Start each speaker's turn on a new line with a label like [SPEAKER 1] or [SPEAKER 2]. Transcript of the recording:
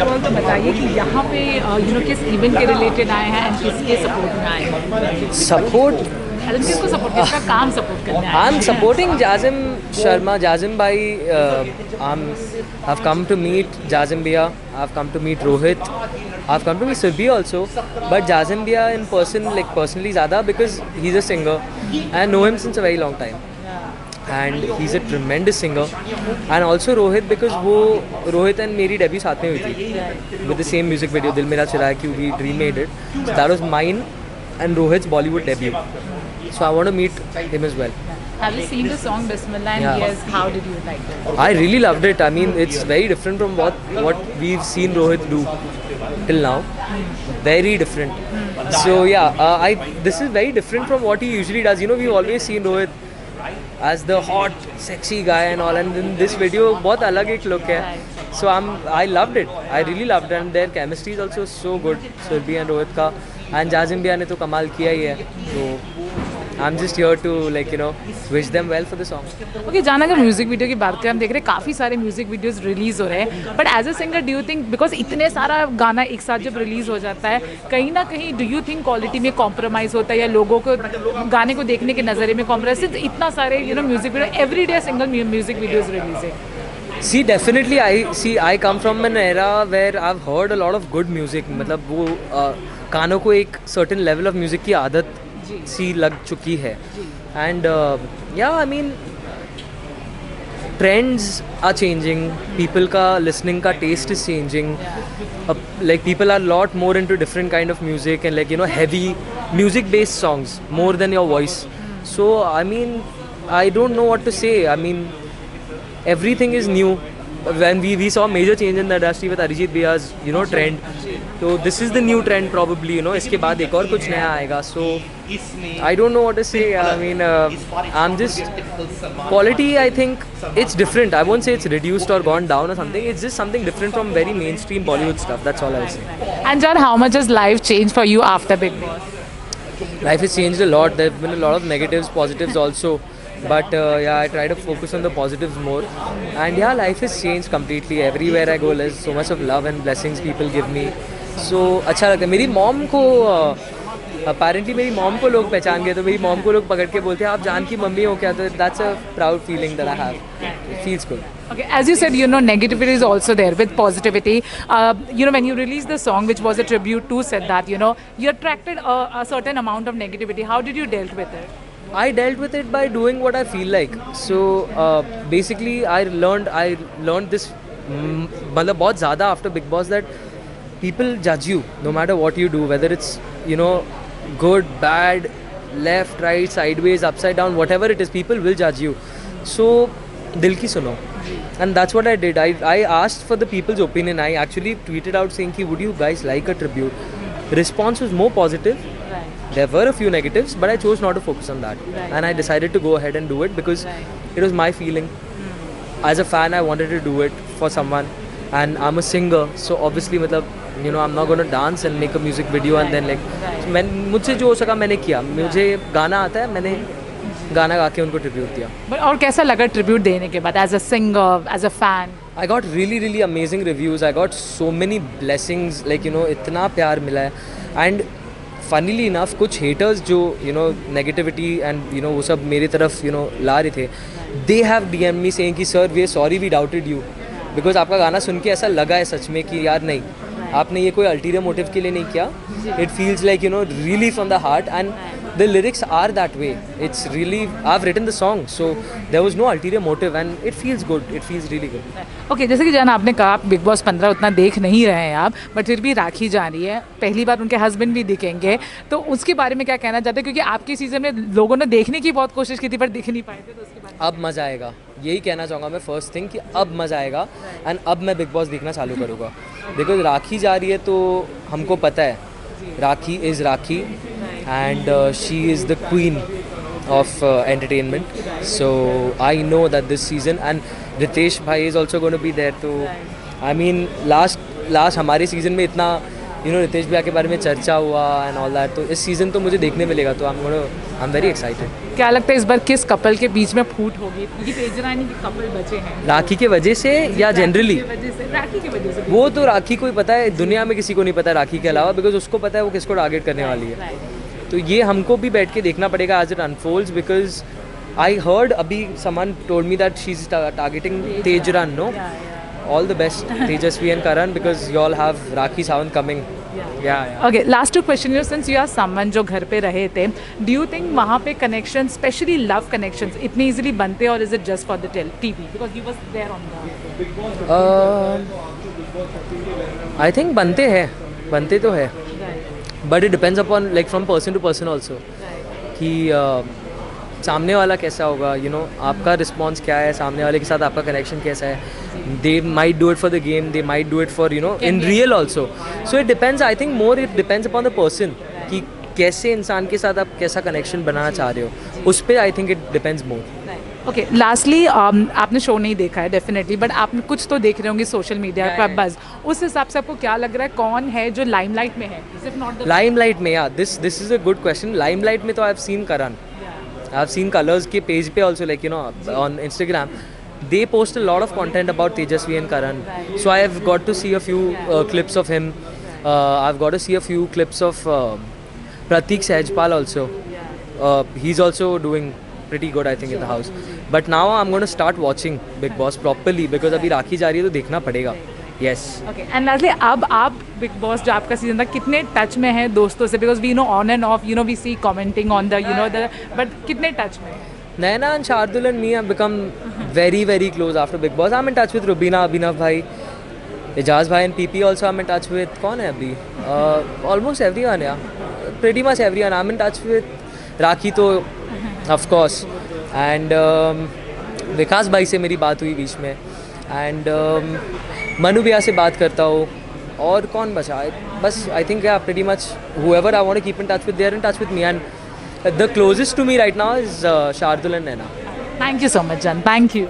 [SPEAKER 1] Of all तो बताइए कि यहाँ पे किस इवेंट के रिलेटेड आए हैं एंड किसके सपोर्ट में आए हैं?
[SPEAKER 2] सपोर्ट
[SPEAKER 1] किसको सपोर्ट, किसका काम सपोर्ट करने आए हैं?
[SPEAKER 2] I'm supporting Jazim Sharma. Jazim bhai, I've come to meet Jazim Bhaiya. I've come to meet Rohit. I've come to meet Surbhi also. But Jazim Bhaiya in person, like personally ज़्यादा, because he's a singer. I know him since a very long time. And he's a tremendous singer. And also Rohit, because Rohit and मेरी debut साथ में हुई थी with the same music video दिल मेरा चुराया क्यों, we remade it. So that was mine and Rohit's Bollywood debut. So I want to meet him as well.
[SPEAKER 1] Have you seen the song Bismillah? And
[SPEAKER 2] Yeah.
[SPEAKER 1] yes, how did you like it?
[SPEAKER 2] I really loved it. I mean, it's very different from what we've seen Rohit do till now. Very different. So yeah, this is very different from what he usually does. You know, we've always seen Rohit as the hot, sexy guy and all, and in this video, बहुत अलग एक look है. So I loved it. I really loved it, and their chemistry is also so good. Surbhi and Rohit का, and Jazim Bhaiya ने तो कमाल किया ही है. So I'm just here to wish them well for the song.
[SPEAKER 1] Okay जान, अगर music video की बात करें, हम देख रहे हैं काफ़ी सारे म्यूजिक वीडियोस रिलीज़ हो रहे हैं, but as a singer do you think, because इतने सारा गाना एक साथ जब रिलीज़ हो जाता है, कहीं ना कहीं डू यू थिंक क्वालिटी में कॉम्प्रोमाइज़ होता है या लोगों को गाने को देखने के नज़रिए में कॉम्प्रोमाइज? इतना सारे music video every day single music videos release है.
[SPEAKER 2] See, definitely, I come from an era where I've heard a lot of good music. मतलब वो कानों को एक certain level of music की आदत सी लग चुकी है. And yeah, I mean, trends are changing. People का listening का taste is changing. Like people are a lot more into different kind of music and heavy music-based songs more than your voice. So I mean, I don't know what to say. I mean, everything is new. When we saw major change in the industry with Arijit Bhaiya's trend. So this is the new trend probably. इसके बाद एक और कुछ नया आएगा. So I don't know what to say. I mean, I'm just quality. I think it's different. I won't say it's reduced or gone down or something. It's just something different from very mainstream Bollywood stuff. That's all I'll say.
[SPEAKER 1] And John, how much has life changed for you after Big Boss?
[SPEAKER 2] Life has changed a lot. There have been a lot of negatives, positives also. But yeah, I try to focus on the positives more. And yeah, life has changed completely. Everywhere I go, there's so much of love and blessings people give me. So अच्छा लगता है. मेरी mom को apparently मेरी mom को लोग पहचान गए, तो मेरी मॉम को लोग पकड़ के बोलते हैं आप जान की मम्मी हो क्या? तो that's a proud feeling that I have. It feels good.
[SPEAKER 1] Okay, as you said, negativity is also there with positivity. When you released the song, which was a tribute to Siddharth, you attracted a certain amount of negativity. How did you dealt with it?
[SPEAKER 2] I dealt with it by doing what I feel like. So basically, I learned this मतलब बहुत ज़्यादा after Big Boss that people judge you no matter what you do, whether it's good, bad, left, right, sideways, upside down, whatever it is, people will judge you. So दिल की सुनो. And that's what I did. I asked for the people's opinion. I actually tweeted out saying कि would you guys like a tribute? Response was more positive.
[SPEAKER 1] Right.
[SPEAKER 2] There were a few negatives, but I chose not to focus on that.
[SPEAKER 1] Right.
[SPEAKER 2] And I decided to go ahead and do it because it was my feeling. As a fan, I wanted to do it for someone. And I'm a singer, so obviously I'm not going to dance and make a music video and then so मुझसे जो हो सका मैंने किया. मुझे गाना आता है, मैंने गाना गा के उनको ट्रिब्यूट दिया.
[SPEAKER 1] But और कैसा लगा ट्रिब्यूट देने के बाद, as a singer, as a fan?
[SPEAKER 2] I got really really amazing reviews. I got so many blessings, इतना प्यार मिला है. And funnily enough, कुछ haters जो negativity and वो सब मेरी तरफ ला रहे थे, they have DM me saying कि sir we are sorry we doubted you because आपका गाना सुन के ऐसा लगा है सच में कि यार नहीं, आपने ये कोई अल्टीरियर मोटिव के लिए नहीं किया. It feels like really from the heart and the lyrics are that way. It's really, I've written the song, so there was no ulterior motive and it feels good. It feels really good.
[SPEAKER 1] Okay, जैसे कि जान आपने कहा आप big boss 15 उतना देख नहीं रहे हैं आप, बट फिर भी राखी जा रही है, पहली बार उनके हस्बैंड भी दिखेंगे, तो उसके बारे में क्या कहना चाहते हैं? क्योंकि आपके सीजन में लोगों ने देखने की बहुत कोशिश की थी पर दिख नहीं पाए थे, तो उसके बारे में
[SPEAKER 2] अब मज़ा आएगा, यही कहना चाहूँगा मैं फर्स्ट थिंग कि अब मज़ा आएगा. एंड अब मैं बिग बॉस देखना चालू करूँगा. बिकॉज राखी जा रही है तो हमको पता है Rakhi is Rakhi and she is the queen of entertainment. So I know that this season and Ritesh bhai is also going to be there. So I mean last हमारे season में यू नो रितेश भैया के बारे में चर्चा हुआ एंड ऑल दैट, तो इस सीज़न तो मुझे देखने मिलेगा, तो आई एम वेरी एक्साइटेड।
[SPEAKER 1] क्या लगता है इस बार किस कपल के बीच में फूट होगी, क्योंकि तेज रानी के कपल बचे हैं?
[SPEAKER 2] राखी के वजह से या जनरली?
[SPEAKER 1] राखी की वजह से।
[SPEAKER 2] वो तो राखी को ही पता है, दुनिया में किसी को नहीं पता राखी के अलावा, बिकॉज उसको पता है वो किसको टारगेट करने वाली है। तो ये हमको भी बैठ के देखना पड़ेगा as it unfolds, because I heard अभी someone told me that she is targeting Tejran, no? All the best, Tejasvi and Karan, because you all have Rakhi Sawant coming. Yeah.
[SPEAKER 1] Okay, last two question, you know, since you are someone जो घर पे रहे थे, do you think वहाँ पे connections, especially love connections, इतनी easily बनते, or is it just for the TV? Because you was there on the.
[SPEAKER 2] I think बनते तो है, but it depends upon like from person to person also, कि सामने वाला कैसा होगा, यू नो आपका रिस्पॉन्स क्या है, सामने वाले के साथ आपका कनेक्शन कैसा है. They might do it for the game, they might do it for you know in real also. So it depends, I think more it depends upon the person कि कैसे इंसान के साथ आप कैसा कनेक्शन बनाना चाह रहे हो, उस पर I think it depends more.
[SPEAKER 1] Okay, lastly आपने शो नहीं देखा है डेफिनेटली, बट आप कुछ तो देख रहे होंगे सोशल मीडिया पर बस, उस हिसाब से आपको क्या लग रहा है कौन है जो लाइमलाइट में है?
[SPEAKER 2] लाइमलाइट में, या this is a good question. Limelight में तो I have seen Karan, I have seen colours के पेज पे also, like you know on Instagram they post a lot of content about Tejasvi and Karan. So I have got to see a few clips of him. I've got to see a few clips of Pratik Sehajpal also. He's also doing pretty good, I think, in the house. But now I'm going to start watching Big Boss properly because अभी राखी जा रही है तो देखना पड़ेगा. Yes. Okay.
[SPEAKER 1] And lastly, अब आप Big Boss जो आपका सीजन था कितने टच में है दोस्तों से? Because we know on and off, you know, we see commenting on the, you know, the, but कितने टच में?
[SPEAKER 2] Naina and Shardul and me have become very, very close after Big Boss. I'm in touch with Rubina, Abhinav bhai, Ijaz bhai and PP also I'm in touch with. कौन है अभी? Almost everyone, yeah. Pretty much everyone. I'm in touch with Rakhi तो of course. And विकास भाई से मेरी बात हुई बीच में. And मनु भैया से बात करता हूँ. और कौन बचा? बस I think yeah, pretty much whoever I want to keep in touch with, they are in touch with me. And the closest to me right now is Shardul and Naina.
[SPEAKER 1] Thank you so much, Jan. Thank you.